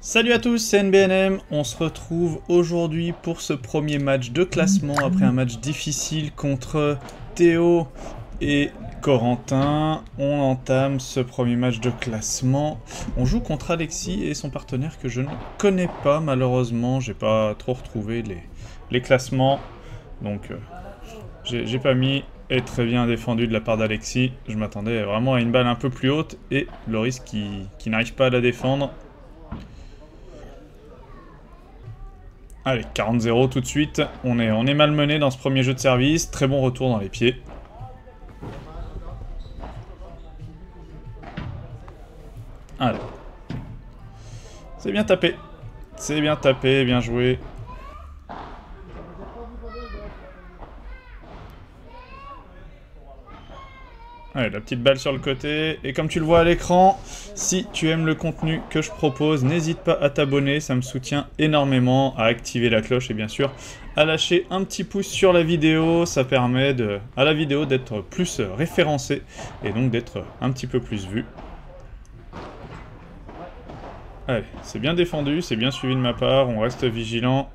Salut à tous, c'est NBNM, on se retrouve aujourd'hui pour ce premier match de classement après un match difficile contre Théo et Corentin. On entame ce premier match de classement. On joue contre Alexis et son partenaire que je ne connais pas malheureusement. J'ai pas trop retrouvé les classements, donc j'ai pas mis. Et très bien défendu de la part d'Alexis. Je m'attendais vraiment à une balle un peu plus haute et Loris qui n'arrive pas à la défendre. Allez, 40-0 tout de suite. On est malmené dans ce premier jeu de service. Très bon retour dans les pieds. Allez. C'est bien tapé. C'est bien tapé, bien joué. Allez, la petite balle sur le côté. Et comme tu le vois à l'écran, si tu aimes le contenu que je propose, n'hésite pas à t'abonner, ça me soutient énormément, à activer la cloche et bien sûr à lâcher un petit pouce sur la vidéo. Ça permet à la vidéo d'être plus référencée et donc d'être un petit peu plus vue. Allez, c'est bien défendu, c'est bien suivi de ma part, on reste vigilant.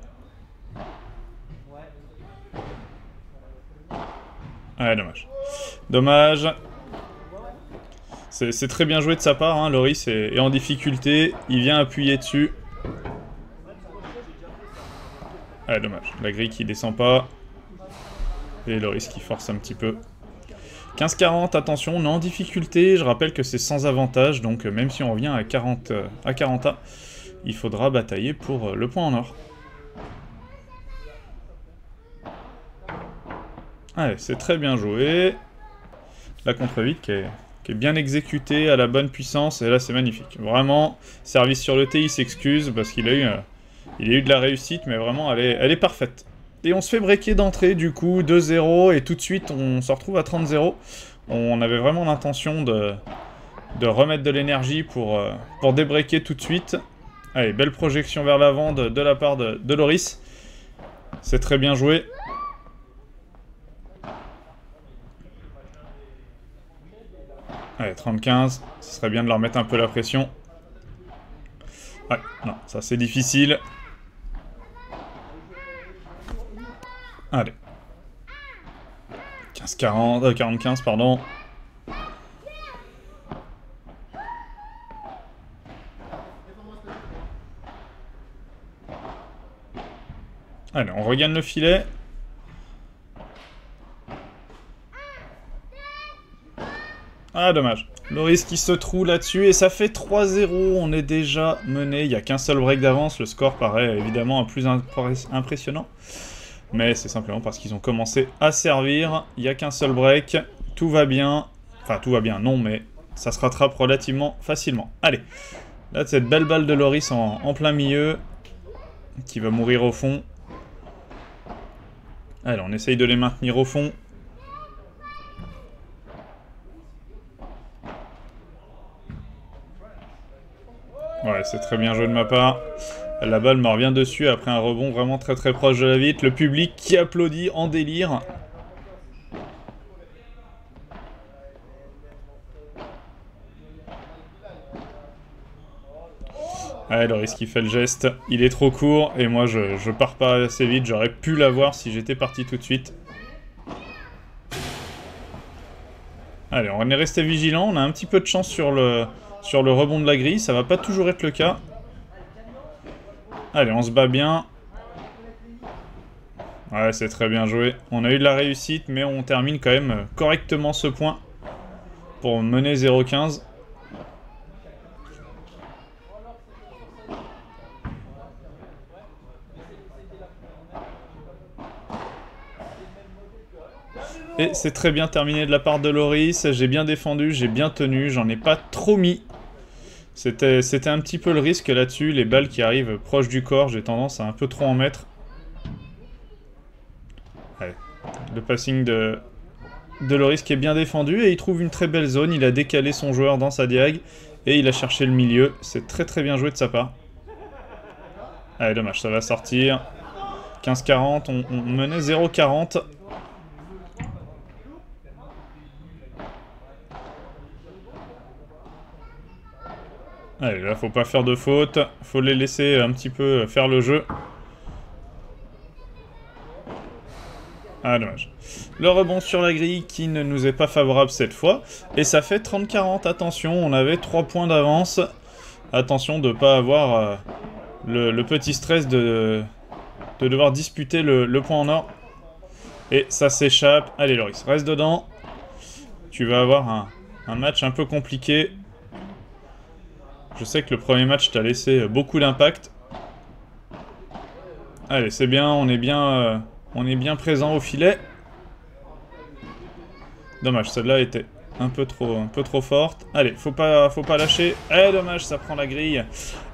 Ah, dommage. Dommage. C'est très bien joué de sa part, hein. Loris est en difficulté, il vient appuyer dessus. Ah, dommage. La grille qui descend pas. Et Loris qui force un petit peu. 15-40, attention, on est en difficulté. Je rappelle que c'est sans avantage, donc même si on revient à 40A, il faudra batailler pour le point en or. Allez, c'est très bien joué. La contre-vite qui est bien exécutée à la bonne puissance, et là c'est magnifique. Vraiment, service sur le T, il s'excuse parce qu'il a eu de la réussite, mais vraiment elle est parfaite. Et on se fait breaker d'entrée du coup, 2-0, et tout de suite on se retrouve à 30-0. On avait vraiment l'intention de remettre de l'énergie pour débreaker tout de suite. Allez, belle projection vers l'avant de la part de Loris. C'est très bien joué. Allez, 30-15, ce serait bien de leur mettre un peu la pression. Ouais, non, ça c'est difficile. Allez. 15-40, 40-15, pardon. Allez, on regagne le filet. Ah, dommage. Loris qui se trouve là-dessus, et ça fait 3-0, on est déjà mené, il n'y a qu'un seul break d'avance, le score paraît évidemment plus impressionnant. Mais c'est simplement parce qu'ils ont commencé à servir, il n'y a qu'un seul break, tout va bien, enfin tout va bien, non, mais ça se rattrape relativement facilement. Allez, là cette belle balle de Loris en plein milieu, qui va mourir au fond. Allez, on essaye de les maintenir au fond. Ouais, c'est très bien joué de ma part. La balle me revient dessus après un rebond vraiment très proche de la vitre. Le public qui applaudit en délire. Ouais, Loris qui fait le geste. Il est trop court et moi je pars pas assez vite. J'aurais pu l'avoir si j'étais parti tout de suite. Allez, on est resté vigilant. On a un petit peu de chance sur le rebond de la grille. Ça va pas toujours être le cas. Allez, on se bat bien. Ouais, c'est très bien joué. On a eu de la réussite, mais on termine quand même correctement ce point pour mener 0-15. Et c'est très bien terminé de la part de Loris. J'ai bien défendu, j'ai bien tenu, j'en ai pas trop mis. C'était un petit peu le risque là-dessus. Les balles qui arrivent proches du corps, j'ai tendance à un peu trop en mettre. Allez. Le passing de Loris qui est bien défendu et il trouve une très belle zone. Il a décalé son joueur dans sa diag et il a cherché le milieu. C'est très bien joué de sa part. Allez, dommage, ça va sortir. 15-40, on menait 0-40. Allez, là, faut pas faire de faute. Faut les laisser un petit peu faire le jeu. Ah, dommage. Le rebond sur la grille qui ne nous est pas favorable cette fois. Et ça fait 30-40. Attention, on avait 3 points d'avance. Attention de ne pas avoir le petit stress de devoir disputer le point en or. Et ça s'échappe. Allez, Loris, reste dedans. Tu vas avoir un match un peu compliqué. Je sais que le premier match t'a laissé beaucoup d'impact. Allez, c'est bien, on est bien présent au filet. Dommage, celle-là était un peu trop forte. Allez, faut pas lâcher. Eh, dommage, ça prend la grille.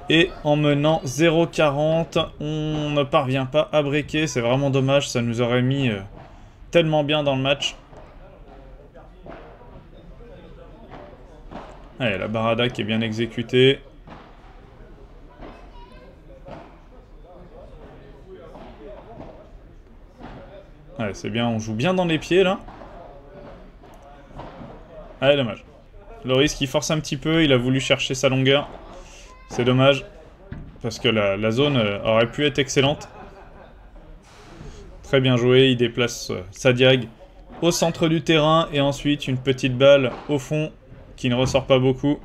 Et en menant 0-40, on ne parvient pas à breaker. C'est vraiment dommage, ça nous aurait mis tellement bien dans le match. Allez, la barada qui est bien exécutée. Allez, c'est bien, on joue bien dans les pieds, là. Allez, dommage. Loris qui force un petit peu, il a voulu chercher sa longueur. C'est dommage, parce que la zone aurait pu être excellente. Très bien joué, il déplace sa diag au centre du terrain, et ensuite une petite balle au fond, qui ne ressort pas beaucoup.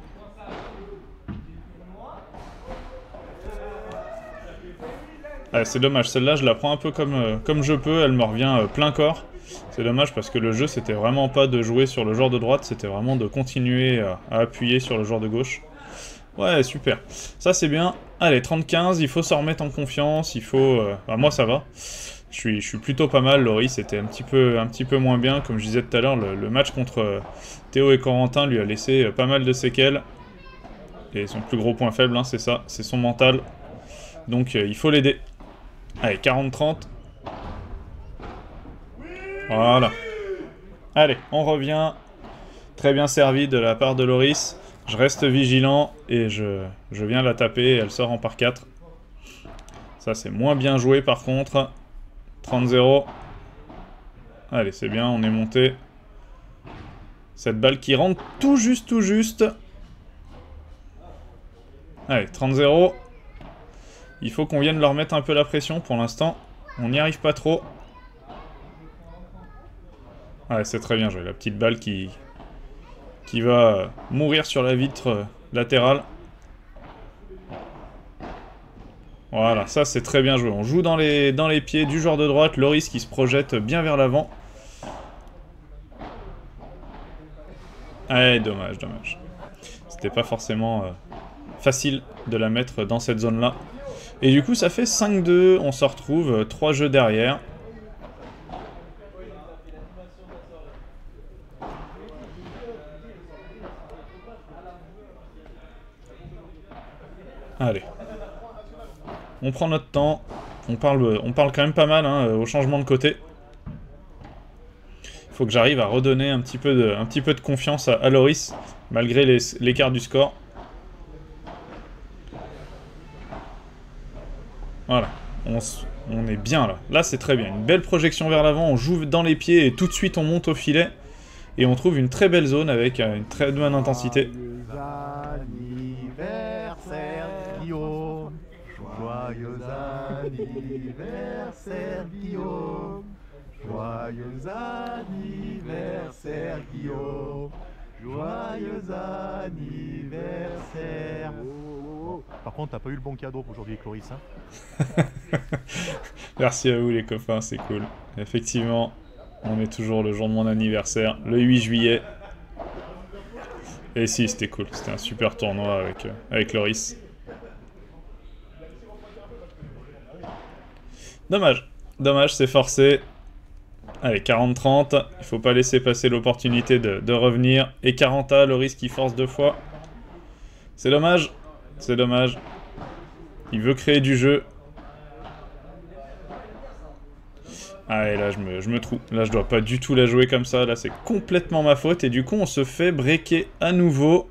Ouais, c'est dommage, celle-là je la prends un peu comme je peux, elle me revient plein corps. C'est dommage parce que le jeu c'était vraiment pas de jouer sur le joueur de droite, c'était vraiment de continuer à appuyer sur le joueur de gauche. Ouais, super. Ça c'est bien. Allez, 30-15, il faut s'en remettre en confiance, il faut... Bah, moi ça va. Je suis plutôt pas mal, Loris c'était un petit peu moins bien. Comme je disais tout à l'heure, le match contre Théo et Corentin lui a laissé pas mal de séquelles. Et son plus gros point faible, hein, c'est ça, c'est son mental. Donc il faut l'aider. Allez, 40-30. Voilà. Allez, on revient. Très bien servi de la part de Loris. Je reste vigilant et je viens la taper et elle sort en par 4. Ça, c'est moins bien joué par contre. 30-0. Allez, c'est bien, on est monté. Cette balle qui rentre tout juste. Allez, 30-0. Il faut qu'on vienne leur mettre un peu la pression pour l'instant. On n'y arrive pas trop. Ouais, c'est très bien joué. La petite balle qui va mourir sur la vitre latérale. Voilà, ça c'est très bien joué. On joue dans les pieds du joueur de droite. Loris qui se projette bien vers l'avant. Ouais, dommage. C'était pas forcément facile de la mettre dans cette zone-là. Et du coup, ça fait 5-2. On se retrouve 3 jeux derrière. Allez. On prend notre temps. On parle quand même pas mal hein, au changement de côté. Il faut que j'arrive à redonner un petit peu de confiance à Loris, malgré l'écart du score. Voilà. On est bien là. Là, c'est très bien. Une belle projection vers l'avant. On joue dans les pieds et tout de suite, on monte au filet. Et on trouve une très belle zone avec une très bonne intensité. Joyeux anniversaire Guillaume, joyeux anniversaire Guillaume, joyeux anniversaire. Par contre, t'as pas eu le bon cadeau aujourd'hui, Cloris. Hein. Merci à vous les copains, c'est cool. Effectivement, on est toujours le jour de mon anniversaire, le 8 juillet. Et si, c'était cool, c'était un super tournoi avec Loris. Dommage, c'est forcé. Allez, 40-30. Il faut pas laisser passer l'opportunité de revenir. Et 40A, Loris qui force 2 fois. C'est dommage. Il veut créer du jeu. Allez, là, je me trouve. Là, je dois pas du tout la jouer comme ça. Là, c'est complètement ma faute. Et du coup, on se fait breaker à nouveau.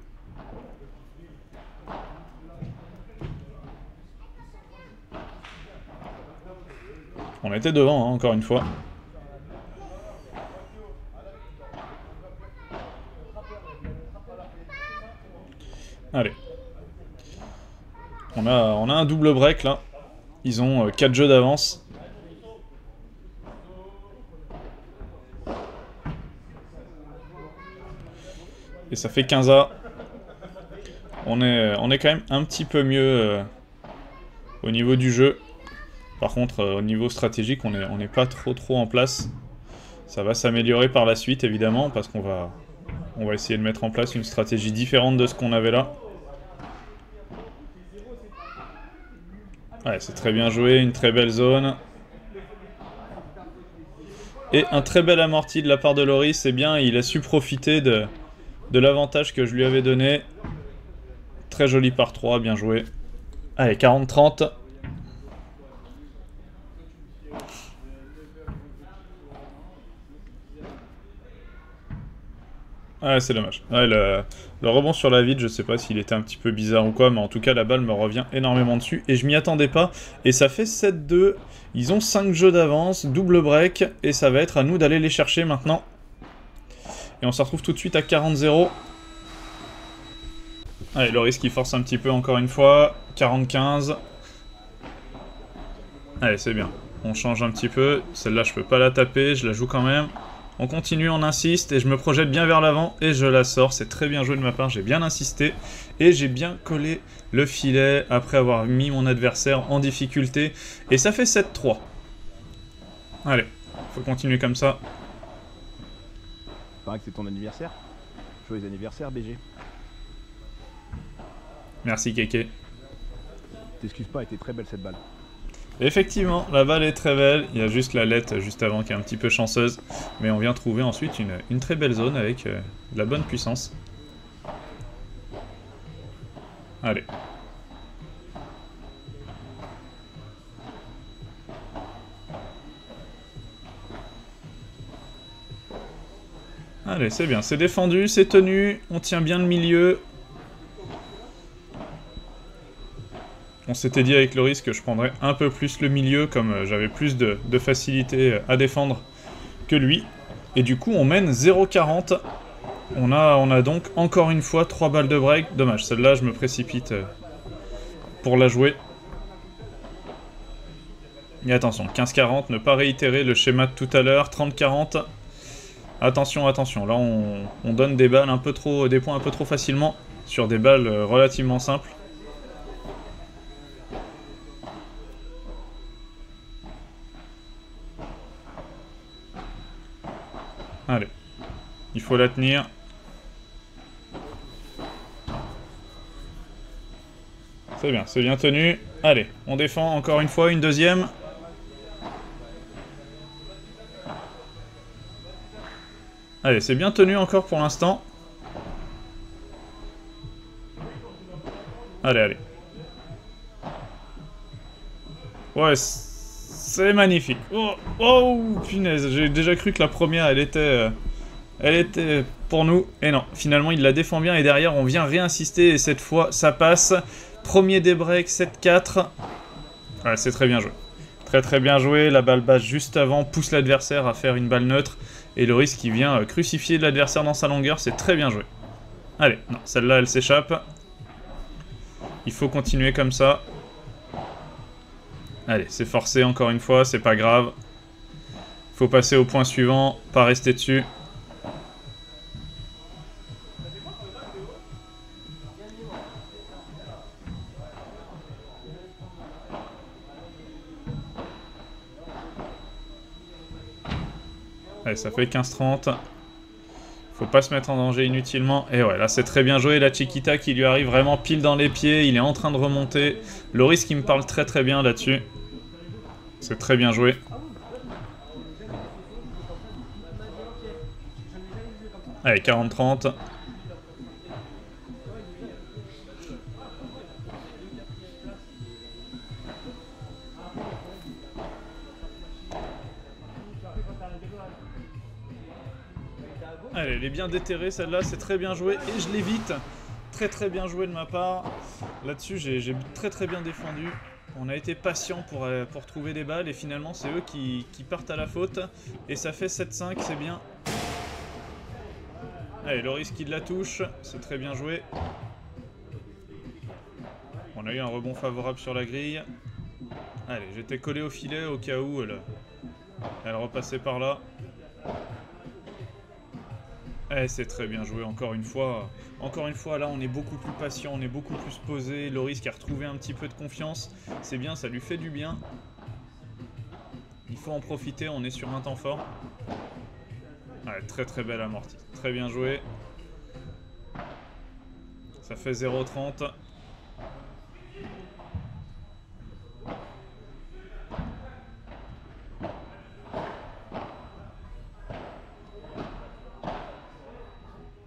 On était devant, hein, encore une fois. Allez. On a un double break là. Ils ont 4 jeux d'avance. Et ça fait 15A. On est quand même un petit peu mieux au niveau du jeu. Par contre, au niveau stratégique, on n'est pas trop en place. Ça va s'améliorer par la suite, évidemment, parce qu'on va essayer de mettre en place une stratégie différente de ce qu'on avait là. Ouais, c'est très bien joué, une très belle zone. Et un très bel amorti de la part de Loris, c'est bien, il a su profiter de l'avantage que je lui avais donné. Très joli par 3, bien joué. Allez, 40-30. Ouais, c'est dommage. Ouais, le rebond sur la vide, je sais pas s'il était un petit peu bizarre ou quoi, mais en tout cas, la balle me revient énormément dessus, et je m'y attendais pas. Et ça fait 7-2, ils ont 5 jeux d'avance, double break, et ça va être à nous d'aller les chercher maintenant. Et on se retrouve tout de suite à 40-0. Allez, Loris qui force un petit peu encore une fois, 40-15. Allez, c'est bien. On change un petit peu, celle-là je peux pas la taper, je la joue quand même. On continue, on insiste, et je me projette bien vers l'avant, et je la sors. C'est très bien joué de ma part, j'ai bien insisté, et j'ai bien collé le filet après avoir mis mon adversaire en difficulté. Et ça fait 7-3. Allez, faut continuer comme ça. Paraît que c'est ton anniversaire. Joyeux anniversaire, BG. Merci, Kéké. T'excuses pas, elle était très belle cette balle. Effectivement, la balle est très belle, il y a juste la lettre juste avant qui est un petit peu chanceuse, mais on vient trouver ensuite une très belle zone avec de la bonne puissance. Allez. Allez, c'est bien, c'est défendu, c'est tenu, on tient bien le milieu. On s'était dit avec Loris que je prendrais un peu plus le milieu, comme j'avais plus de facilité à défendre que lui. Et du coup, on mène 0-40. On a donc encore une fois 3 balles de break. Dommage, celle-là, je me précipite pour la jouer. Et attention, 15-40, ne pas réitérer le schéma de tout à l'heure. 30-40. Attention, attention. Là, on donne des balles des points un peu trop facilement sur des balles relativement simples. Allez, il faut la tenir. C'est bien tenu. Allez, on défend encore une fois, une deuxième. Allez, c'est bien tenu encore pour l'instant. Allez, allez. Ouais, c'est magnifique. Oh, oh, punaise, j'ai déjà cru que la première, elle était pour nous. Et non, finalement, il la défend bien. Et derrière, on vient réinsister. Et cette fois, ça passe. Premier débreak, 7-4. Ouais, c'est très bien joué. Très très bien joué. La balle basse juste avant pousse l'adversaire à faire une balle neutre. Et Loris qui vient crucifier l'adversaire dans sa longueur. C'est très bien joué. Allez, non, celle-là, elle s'échappe. Il faut continuer comme ça. Allez, c'est forcé encore une fois, c'est pas grave. Faut passer au point suivant, pas rester dessus. Allez, ça fait 15-30. Faut pas se mettre en danger inutilement. Et ouais, là c'est très bien joué. La Chiquita qui lui arrive vraiment pile dans les pieds. Il est en train de remonter. Loris qui me parle très très bien là-dessus. C'est très bien joué. Allez, 40-30. Allez, elle est bien déterrée celle-là, c'est très bien joué et je l'évite. Très très bien joué de ma part. Là-dessus, j'ai très très bien défendu. On a été patient pour trouver des balles et finalement c'est eux qui partent à la faute. Et ça fait 7-5, c'est bien. Allez, Loris qui la touche, c'est très bien joué. On a eu un rebond favorable sur la grille. Allez, j'étais collé au filet au cas où elle repassait par là. Eh, c'est très bien joué, encore une fois. Encore une fois, là, on est beaucoup plus patient, on est beaucoup plus posé. Loris qui a retrouvé un petit peu de confiance. C'est bien, ça lui fait du bien. Il faut en profiter, on est sur un temps fort. Ouais, très très belle amortie. Très bien joué. Ça fait 0,30.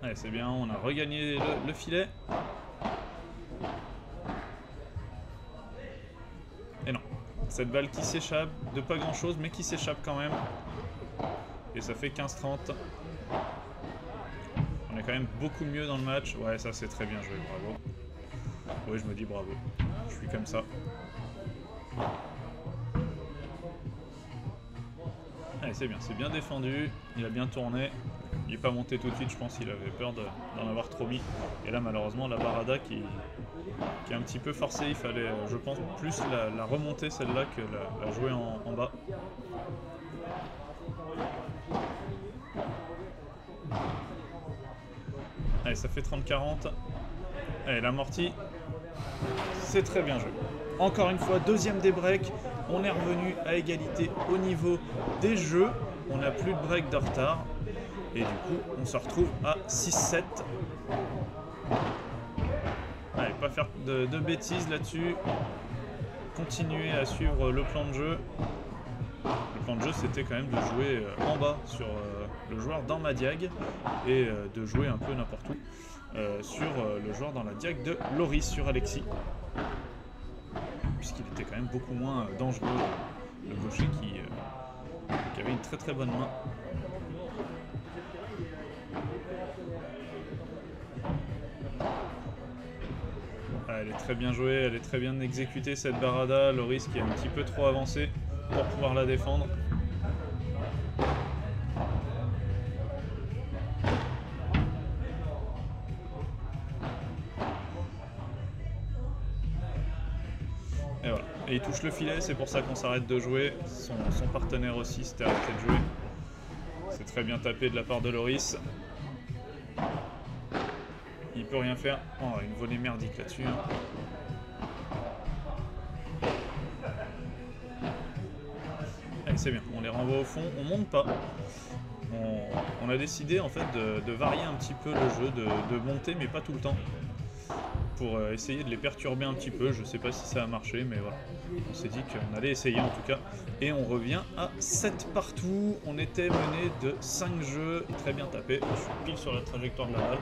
Allez, c'est bien, on a regagné le filet. Et non, cette balle qui s'échappe, de pas grand chose, mais qui s'échappe quand même. Et ça fait 15-30. On est quand même beaucoup mieux dans le match. Ouais, ça c'est très bien joué, bravo. Oui, je me dis bravo. Je suis comme ça. Allez, c'est bien défendu. Il a bien tourné. Il n'est pas monté tout de suite, je pense qu'il avait peur d'en avoir trop mis. Et là, malheureusement, la barada qui est un petit peu forcée. Il fallait, je pense, plus la remonter celle-là que la jouer en bas. Allez, ça fait 30-40. Allez, l'amorti. C'est très bien joué. Encore une fois, deuxième des breaks. On est revenu à égalité au niveau des jeux. On n'a plus de break de retard. Et du coup, on se retrouve à 6-7. Allez, pas faire de bêtises là-dessus. Continuer à suivre le plan de jeu. Le plan de jeu, c'était quand même de jouer en bas sur le joueur dans ma diag et de jouer un peu n'importe où sur le joueur dans la diag de Loris sur Alexis. Puisqu'il était quand même beaucoup moins dangereux, le gaucher qui avait une très très bonne main. Elle est très bien jouée, elle est très bien exécutée cette barada. Loris qui est un petit peu trop avancé pour pouvoir la défendre. Et voilà. Et il touche le filet, c'est pour ça qu'on s'arrête de jouer. Son partenaire aussi s'était arrêté de jouer. C'est très bien tapé de la part de Loris. Il peut rien faire. Oh, une volée merdique là-dessus. Hein. Allez, c'est bien. On les renvoie au fond. On monte pas. On a décidé en fait de varier un petit peu le jeu, de monter, mais pas tout le temps. Pour essayer de les perturber un petit peu. Je sais pas si ça a marché, mais voilà. On s'est dit qu'on allait essayer en tout cas. Et on revient à 7 partout. On était mené de 5 jeux. Très bien tapé. Je suis pile sur la trajectoire de la balle.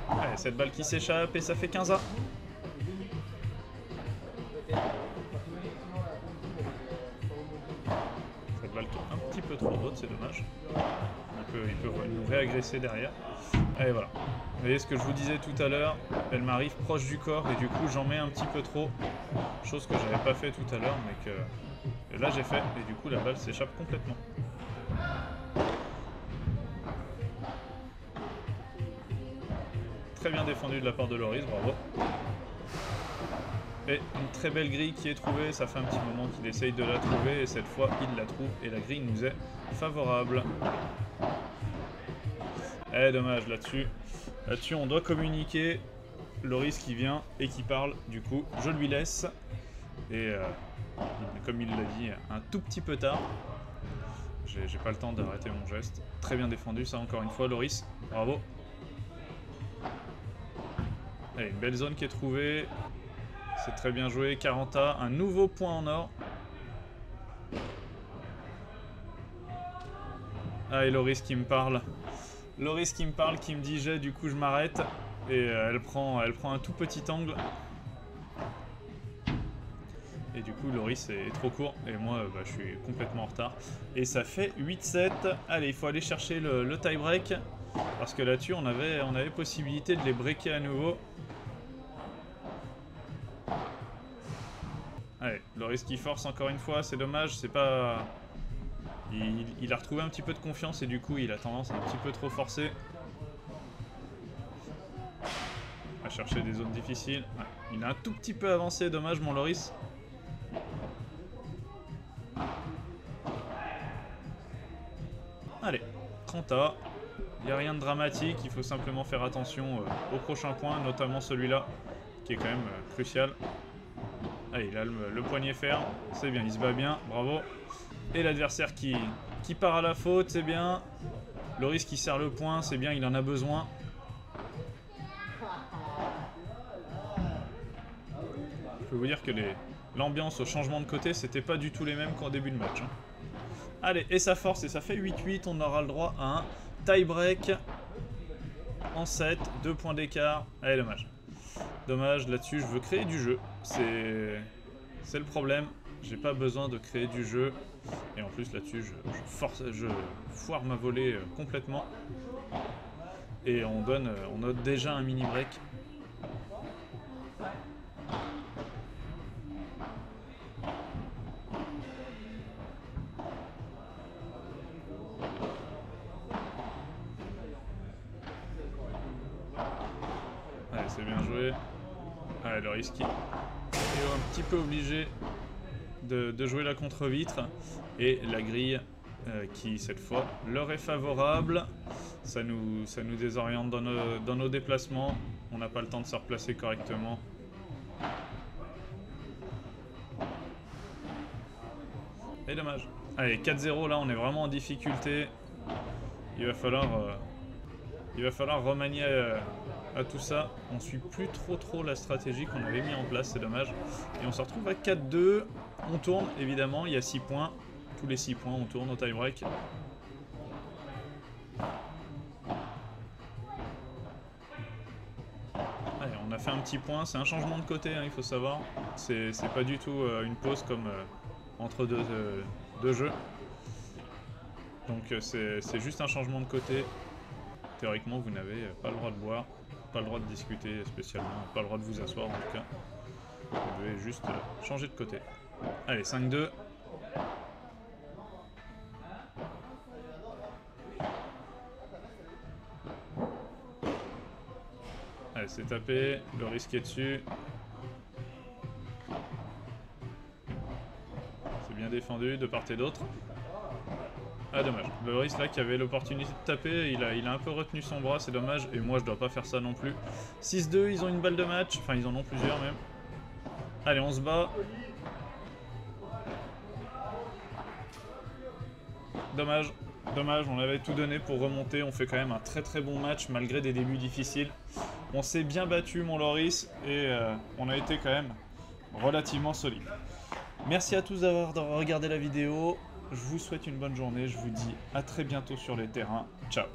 Allez, cette balle qui s'échappe et ça fait 15-1. Cette balle qui est un petit peu trop haute, c'est dommage. Il peut nous réagresser derrière. Allez, voilà. Vous voyez ce que je vous disais tout à l'heure, elle m'arrive proche du corps et du coup j'en mets un petit peu trop. Chose que j'avais pas fait tout à l'heure, mais que là j'ai fait et du coup la balle s'échappe complètement. Très bien défendu de la part de Loris, bravo. Et une très belle grille qui est trouvée, ça fait un petit moment qu'il essaye de la trouver et cette fois il la trouve et la grille nous est favorable. Eh dommage là-dessus. Là-dessus on doit communiquer. Loris qui vient et qui parle, du coup je lui laisse. Et comme il l'a dit, un tout petit peu tard. J'ai pas le temps d'arrêter mon geste. Très bien défendu ça encore une fois Loris, bravo. Allez, une belle zone qui est trouvée. C'est très bien joué, 40A, un nouveau point en or. Ah, et Loris qui me parle. Loris qui me parle, qui me dit j'ai, du coup je m'arrête. Et elle prend un tout petit angle. Et du coup Loris est trop court. Et moi je suis complètement en retard. Et ça fait 8-7. Allez, il faut aller chercher le tie-break. Parce que là-dessus on avait possibilité de les breaker à nouveau. Allez, Loris qui force encore une fois, c'est dommage, c'est pas... Il a retrouvé un petit peu de confiance et du coup il a tendance à un petit peu trop forcer. va chercher des zones difficiles. Ouais, il a un tout petit peu avancé, dommage mon Loris. Allez, 30A. Il n'y a rien de dramatique, il faut simplement faire attention au prochain point, notamment celui-là, qui est quand même crucial. Allez, il a le poignet ferme, c'est bien, il se bat bien, bravo. Et l'adversaire qui part à la faute, c'est bien. Loris qui serre le point, c'est bien, il en a besoin. Je peux vous dire que l'ambiance au changement de côté, c'était pas du tout les mêmes qu'en début de match. Hein. Allez, et ça force, et ça fait 8-8, on aura le droit à un tie-break en 7, 2 points d'écart. Allez, dommage. Dommage, là-dessus, je veux créer du jeu. C'est le problème. J'ai pas besoin de créer du jeu. Et en plus, là-dessus, je foire ma volée complètement. Et on note déjà un mini-break. Allez, c'est bien joué. Allez, le risque est un petit peu obligé de jouer la contre-vitre. Et la grille qui, cette fois, leur est favorable. Ça nous désoriente dans nos déplacements. On n'a pas le temps de se replacer correctement. Et dommage. Allez, 4-0, là, on est vraiment en difficulté. Il va falloir remanier à tout ça. On suit plus trop la stratégie qu'on avait mis en place, c'est dommage. Et on se retrouve à 4-2. On tourne, évidemment, il y a 6 points. Tous les 6 points, on tourne au tie-break. Allez, on a fait un petit point. C'est un changement de côté, hein, il faut savoir. C'est pas du tout une pause comme entre deux jeux. Donc c'est juste un changement de côté. Théoriquement, vous n'avez pas le droit de boire, pas le droit de discuter spécialement, pas le droit de vous asseoir en tout cas. Vous devez juste changer de côté. Allez, 5-2. Allez, c'est tapé, le risque est dessus. C'est bien défendu de part et d'autre. Ah, dommage. Le risque là qui avait l'opportunité de taper, il a un peu retenu son bras, c'est dommage. Et moi je dois pas faire ça non plus. 6-2, ils ont une balle de match, enfin ils en ont plusieurs même. Allez, on se bat. Dommage. Dommage, on avait tout donné pour remonter. On fait quand même un très bon match malgré des débuts difficiles. On s'est bien battu mon Loris et on a été quand même relativement solide. Merci à tous d'avoir regardé la vidéo. Je vous souhaite une bonne journée. Je vous dis à très bientôt sur les terrains. Ciao.